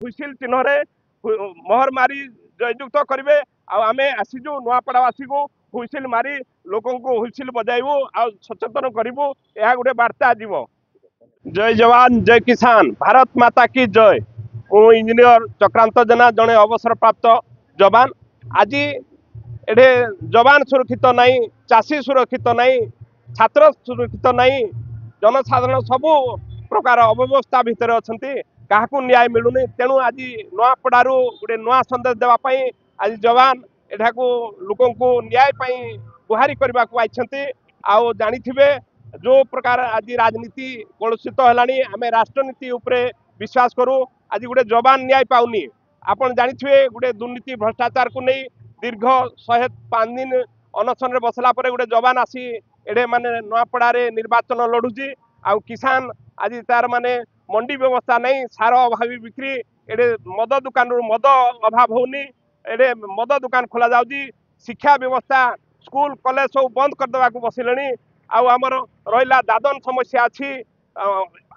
हुइसिल चिन्ह मोहर मारी जययुक्त करेंगे आम आसीजु नुआपड़ावासी को हुइसिल मारी लोक हुइसिल बजाइबू आ सचेतन करूँ यह गोटे बार्ता जीव। जय जवान जय किसान भारत माता की जय। इंजीनियर चक्रांत जेना जड़े अवसर प्राप्त जवान आज एठे जवान सुरक्षित नहीं, चाषी सुरक्षित नहीं, छात्र सुरक्षित नहीं, जनसाधारण सबू प्रकार अव्यवस्था भितर अच्छा क्या न्याय मिलूनी। तेणु आज नुआपड़ारू गोटे नुआ संदेश देवाई आज जवान एठा लोक न्याय गुहारी करने को आई जानी जो प्रकार आज राजनीति कलुषित है आम राष्ट्रनीति उपरे विश्वास करूँ। आज गोटे जवान न्याय पाऊनी आपन जानी गोटे दुर्नीति भ्रष्टाचार को नहीं दीर्घ 105 दिन अनशन बसला गोटे जवान आसी एडे माने नुआपड़ारे निर्वाचन लड़ुची आउ किसान आज तार माने मंडी व्यवस्था नहीं, सार अभावी बिक्री एडे मद दुकान मद अभाव होनी, एडे मद दुकान खोला जाउची, शिक्षा व्यवस्था स्कूल कॉलेज सब बंद करदेवा को बसिले आमर रहा दादन समस्या अच्छी।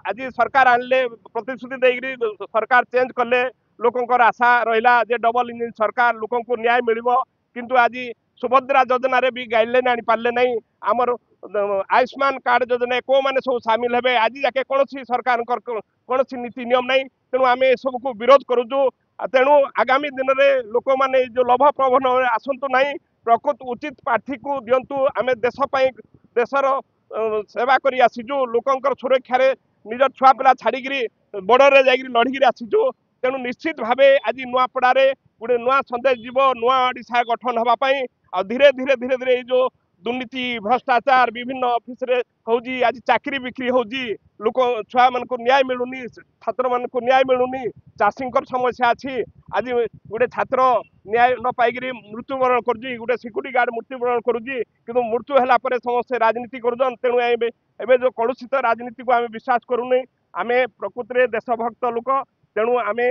आज सरकार आनले प्रतिश्रुति देगी सरकार चेंज कले लोकंर आशा रहा जे डबल इंजिन सरकार लोक न्याय मिल किंतु आज सुभद्रा योजना रे भी गाइडलाइन आनी पारे नहीं। आमर आयुष्मान कार्ड योजना को मैंने सब सामिल हे आज जाके कौन सरकार कौन नीति नियम नहीं। तेणु आम सब को विरोध करुचु। तेणु आगामी दिन में लोक मैंने जो लभ प्रभन आसतु ना, प्रकृत उचित प्रार्थी को दिंतु। आम देशपाई देशर सेवा करी आसीजु लोकंर सुरक्षा निज छुआ पिला छाड़ी बॉर्डर जा लड़की आसीजु। तेणु निश्चित भाव आज नुआपड़ारे गोटे नुआ संदेश जीव नुआ ओडिशा गठन होगापाई आ धीरे धीरे धीरे धीरे जो दुर्नीति भ्रष्टाचार विभिन्न ऑफिस रे होजी, आज चाकरी बिक्री होजी, लोक छुआ मान को न्याय मिलूनी, छात्र मान को न्याय मिलूनी, चाषी समस्या अच्छी। आज गोटे छात्र न्याय न पाई मृत्युवरण कर गोटे सिक्यूरीटी गार्ड मृत्युवरण करुच्ची कि मृत्यु है समस्त राजनीति कर। तेणु एवं जो कलुषित राजनीति को आम विश्वास करूनी। आम प्रकृति में देशभक्त लोक तेणु आम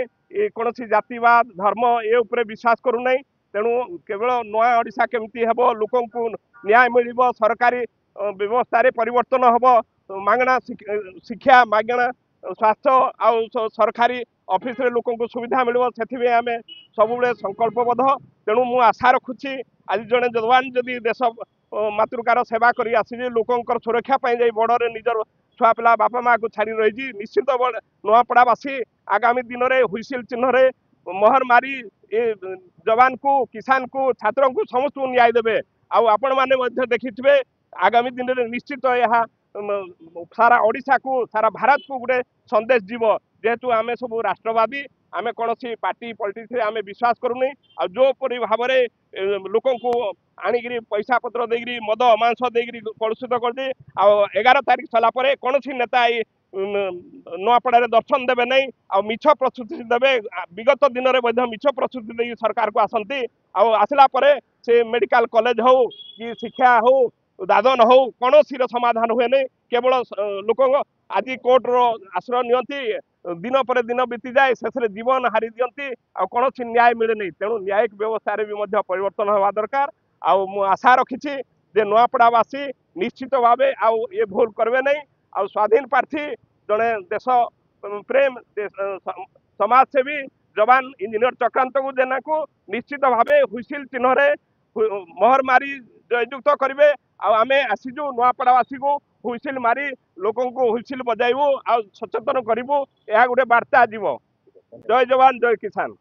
कौन जातिवाद धर्म ये उपरे विश्वास करूना। तेणु केवल नुआ ओडिशा केमती हम लोक न्याय मिल सरकारी व्यवस्था परिवर्तन हम मागणा शिक्षा मागणा स्वास्थ्य आउ सरकारी ऑफिस रे लोक सुविधा मिल से आम सब संकल्पबद्ध। तेणु मु आशा रखुची आज जड़े जवान जदि देश मातृकार सेवा कर आसी लोकंर सुरक्षा जाई बॉर्डर निजर छुआ पिला बापा माँ को छाड़ी रही निश्चित नुआपड़ावासी आगामी दिन में हुइसिल चिन्ह मोहर मारी जवान को किसान को छात्र को समस्त न्याय देवे। आपण मैंने देखिथे आगामी दिन में निश्चित यह सारा ओडिशा को सारा भारत को गोटे संदेश जीव जेहेतु आम सब राष्ट्रवादी आम कौन पार्टी पॉलिटिक्स आम विश्वास करूनी। आ जो परी भाव में लोक आणिकी पैसा पत्र देगी मद मांस देगी कलुषित कर दी 11 तारीख सरला कौन नेता नुआपड़ा दर्शन देवे नहीं आ मिछ प्रस्तुति देवे। विगत दिन में मिछ प्रस्तुति दे सरकार को आसती आसला से मेडिकल कॉलेज हो कि शिक्षा हो दादन हो कौन समाधान हुए नहीं। केवल लोक आज कोर्ट रो आश्रय नियंती दिन पर दिन बीती जाए शेष जीवन हारी दियंती आ कौन न्याय मिले नहीं। तेणु न्यायिक व्यवस्था भी परिवर्तन हवा दरकार। आशा रखी जे नुआपड़ावासी निश्चित भाव ये भूल करेंगे नहीं। स्वाधीन प्रार्थी जड़े देश प्रेम समाजसेवी जवान इंजीनियर चक्रांत जेना को निश्चित भाव हुइसिल चिन्ह मोहर मारी जययुक्त करेंगे आम आसीजु नुआपड़ावासी को हुइसिल मारी लोक हुइसिल बजाइबू आ सचेतन करूँ यह गोटे बार्ता जीव। जय जवान जय किसान।